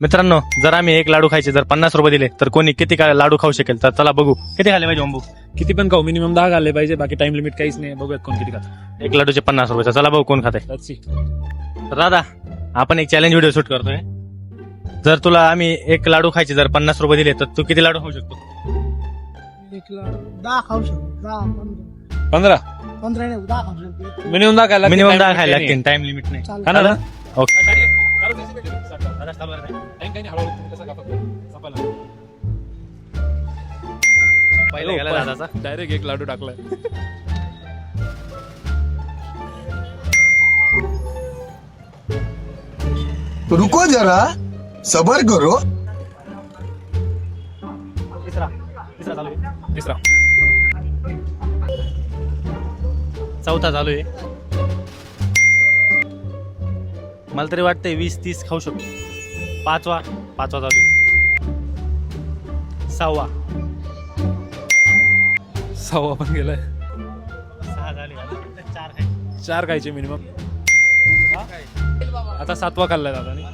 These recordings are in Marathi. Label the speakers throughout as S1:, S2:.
S1: मित्रांनो, जर आम्ही एक लाडू खायचे जर 50 रुपये दिले तर कोणी किती काय लाडू खाऊ शकेल? तर चला बघू किती खाले पाहिजे अंबू.
S2: किती पण खाऊ, मिनिमम 10 खाल्ले पाहिजे. बाकी टाइम लिमिट काहीच नाही. बघूयात कोण किती खात.
S1: एक लाडूचे 50 रुपये. चला बघू कोण खाते. तर दादा, आपण एक चॅलेंज व्हिडिओ शूट करतोय. जर तुला आम्ही एक लाडू खायचे जर 50 रुपये दिले तर तू किती लाडू खाऊ शकतो?
S3: 10 खाऊ शकतो. 10
S2: 15
S3: 15 नाही 10 खाऊ शकतो.
S2: मिनिमम 10 खायला
S1: मिनिमम 10 खायला लागतील. टाइम लिमिट नाही.
S3: चालेल.
S2: खाणार ना?
S1: ओके. पहिला गेला दादाचा.
S2: डायरेक्ट एक लाडू टाकलाय.
S4: रुको जरा सबर करो.
S1: तिसरा चालू आहे.
S2: तिसरा
S1: चौथा चालू आहे. मला तरी वाटतंय 20-30 खाऊ शकतो. पाचवा चालू आहे. सहावा
S2: पण गेलाय.
S1: 6 झाले. 4 खायचे.
S2: 4 खायचे मिनिमम. आता 7वा खाल्लाय दादानी.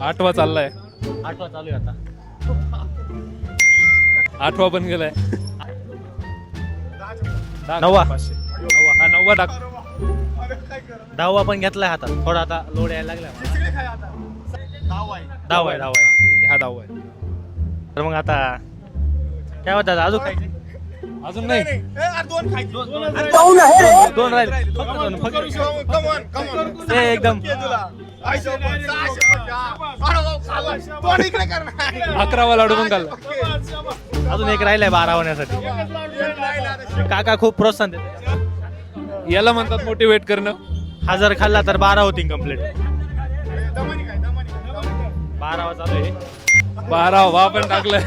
S2: 8वा चाललाय.
S1: 8वा चालू आहे आता.
S2: 8वा पण गेलाय.
S1: 9वा.
S2: 9वा टाक.
S1: 10वा पण घेतलाय हातात. थोडा आता लोड यायला लागला. 10वा आहे.
S2: हा 10वा आहे.
S1: तर मग आता काय होतं अजून खायचे?
S2: अजून नाही.
S1: दोन राहिले. ते एकदम
S2: 11वा लाडू पण खाल्ला.
S1: अजून एक राहिलाय 12 होण्यासाठी. काका खूप प्रोत्साहन देते.
S2: याला म्हणतात मोटिवेट करणं.
S1: हा जर खाल्ला तर 12 होतील कम्प्लीट. 12वा चालू आहे.
S2: 12वा पण टाकलाय.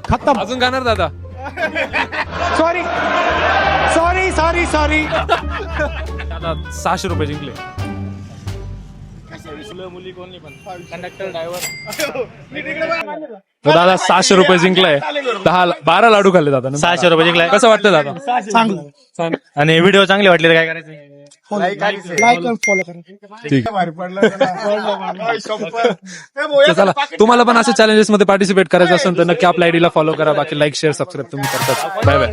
S3: खत्म.
S2: अजून खाणार दादा.
S3: सॉरी.
S2: दादा 600 रुपये जिंकले.
S1: मुली कोणी पण कंडक्टर ड्रायव्हर.
S2: तो दादा 600 रुपये जिंकलाय. 12 लाडू खाल्ले दादा.
S1: 600 रुपये जिंकलाय.
S2: कसं वाटतं दादा?
S3: चांगलं.
S1: आणि व्हिडिओ चांगले वाटले तर काय करायचं?
S3: लाईक आणि फॉलो करा.
S2: ठीक आहे. चला, तुम्हाला पण अशा चॅलेंजेस मध्ये पार्टिसिपेट करायचं असेल तर नक्की आपल्या आयडीला फॉलो करा. बाकी लाईक शेअर सबस्क्राईब तुम्ही करतात. Bye bye.